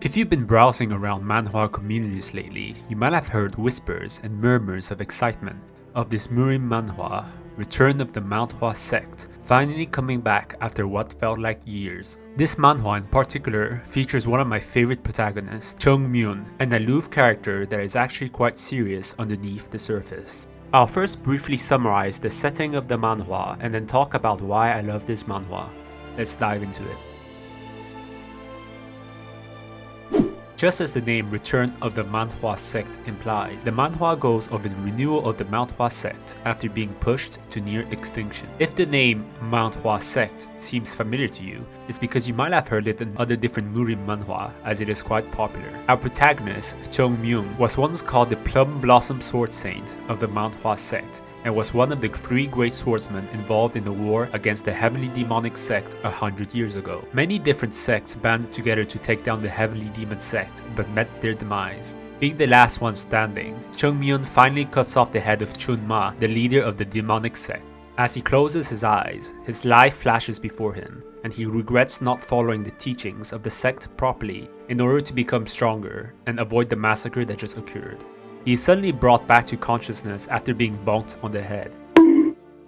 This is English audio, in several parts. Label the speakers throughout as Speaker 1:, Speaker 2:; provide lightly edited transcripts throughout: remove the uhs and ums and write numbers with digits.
Speaker 1: If you've been browsing around manhwa communities lately, you might have heard whispers and murmurs of excitement of this Murim Manhwa, Return of the Mount Hua Sect, finally coming back after what felt like years. This manhwa in particular features one of my favorite protagonists, Chung Myun, an aloof character that is actually quite serious underneath the surface. I'll first briefly summarize the setting of the manhwa and then talk about why I love this manhwa. Let's dive into it. Just as the name Return of the Mount Hua Sect implies, the manhwa goes over the renewal of the Mount Hua Sect after being pushed to near extinction. If the name Mount Hua Sect seems familiar to you, it's because you might have heard it in other different Murim Manhwa, as it is quite popular. Our protagonist, Chung Myung, was once called the Plum Blossom Sword Saint of the Mount Hua Sect, and was one of the 3 great swordsmen involved in the war against the heavily demonic sect 100 years ago. Many different sects banded together to take down the heavily demon sect, but met their demise. Being the last one standing, Chung Myun finally cuts off the head of Chun Ma, the leader of the demonic sect. As he closes his eyes, his life flashes before him, and he regrets not following the teachings of the sect properly in order to become stronger and avoid the massacre that just occurred. He is suddenly brought back to consciousness after being bonked on the head.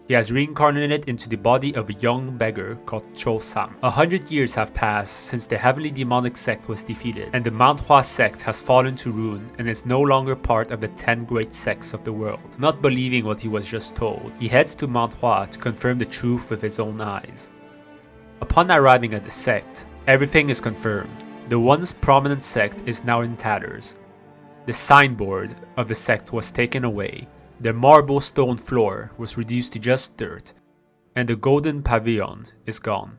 Speaker 1: He has reincarnated into the body of a young beggar called Cho Sam. 100 years have passed since the heavily demonic sect was defeated, and the Mount Hua sect has fallen to ruin and is no longer part of the 10 great sects of the world. Not believing what he was just told, he heads to Mount Hua to confirm the truth with his own eyes. Upon arriving at the sect, everything is confirmed. The once prominent sect is now in tatters. The signboard of the sect was taken away, the marble stone floor was reduced to just dirt, and the golden pavilion is gone.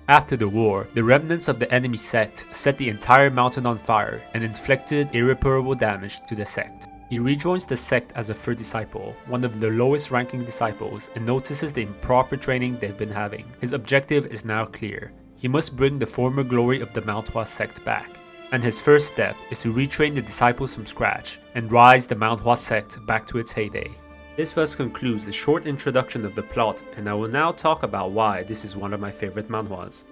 Speaker 1: After the war, the remnants of the enemy sect set the entire mountain on fire and inflicted irreparable damage to the sect. He rejoins the sect as a 3rd disciple, one of the lowest ranking disciples, and notices the improper training they've been having. His objective is now clear. He must bring the former glory of the Mount Hua sect back. And his first step is to retrain the disciples from scratch and rise the Mount Hua sect back to its heyday. This thus concludes the short introduction of the plot, and I will now talk about why this is one of my favorite manhwas.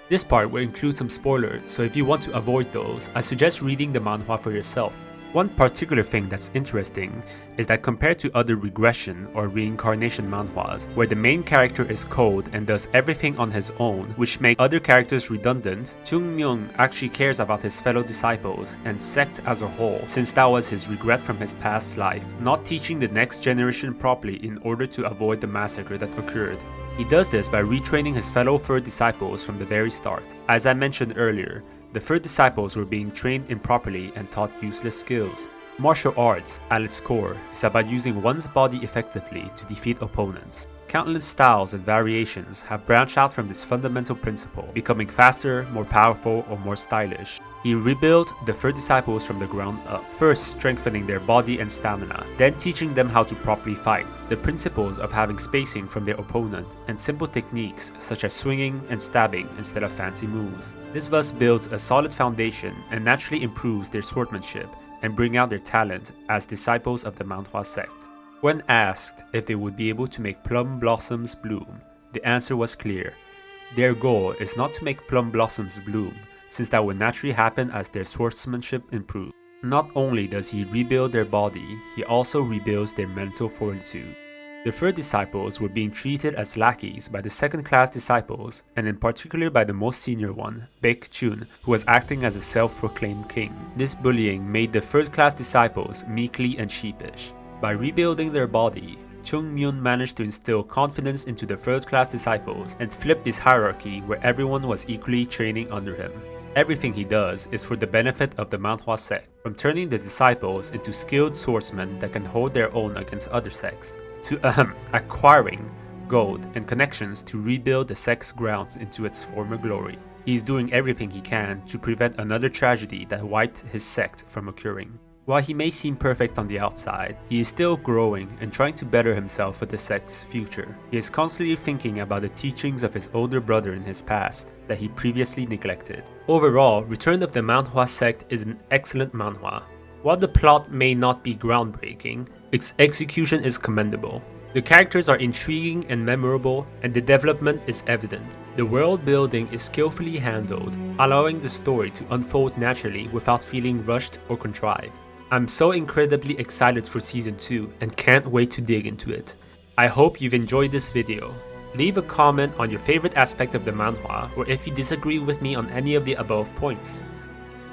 Speaker 1: This part will include some spoilers, so if you want to avoid those, I suggest reading the manhwa for yourself. One particular thing that's interesting is that compared to other regression or reincarnation manhwas, where the main character is cold and does everything on his own, which make other characters redundant, Chung Myung actually cares about his fellow disciples and sect as a whole, since that was his regret from his past life, not teaching the next generation properly in order to avoid the massacre that occurred. He does this by retraining his fellow 3rd disciples from the very start. As I mentioned earlier, the 3rd disciples were being trained improperly and taught useless skills. Martial arts, at its core, is about using one's body effectively to defeat opponents. Countless styles and variations have branched out from this fundamental principle, becoming faster, more powerful, or more stylish. He rebuilt the 3rd disciples from the ground up, first strengthening their body and stamina, then teaching them how to properly fight, the principles of having spacing from their opponent, and simple techniques such as swinging and stabbing instead of fancy moves. This thus builds a solid foundation and naturally improves their swordsmanship and bring out their talent as disciples of the Mount Hua sect. When asked if they would be able to make plum blossoms bloom, the answer was clear. Their goal is not to make plum blossoms bloom, since that would naturally happen as their swordsmanship improves. Not only does he rebuild their body, he also rebuilds their mental fortitude. The 3rd disciples were being treated as lackeys by the 2nd-class disciples, and in particular by the most senior one, Baek Chun, who was acting as a self-proclaimed king. This bullying made the 3rd-class disciples meekly and sheepish. By rebuilding their body, Chung Myun managed to instill confidence into the 3rd-class disciples and flip this hierarchy where everyone was equally training under him. Everything he does is for the benefit of the Mount Hua sect, from turning the disciples into skilled swordsmen that can hold their own against other sects, to acquiring gold and connections to rebuild the sect's grounds into its former glory. He is doing everything he can to prevent another tragedy that wiped his sect from occurring. While he may seem perfect on the outside, he is still growing and trying to better himself for the sect's future. He is constantly thinking about the teachings of his older brother in his past that he previously neglected. Overall, Return of the Mount Hua Sect is an excellent manhwa. While the plot may not be groundbreaking, its execution is commendable. The characters are intriguing and memorable, and the development is evident. The world building is skillfully handled, allowing the story to unfold naturally without feeling rushed or contrived. I'm so incredibly excited for Season 2 and can't wait to dig into it. I hope you've enjoyed this video. Leave a comment on your favorite aspect of the manhwa, or if you disagree with me on any of the above points.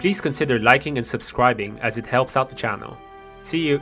Speaker 1: Please consider liking and subscribing as it helps out the channel. See you!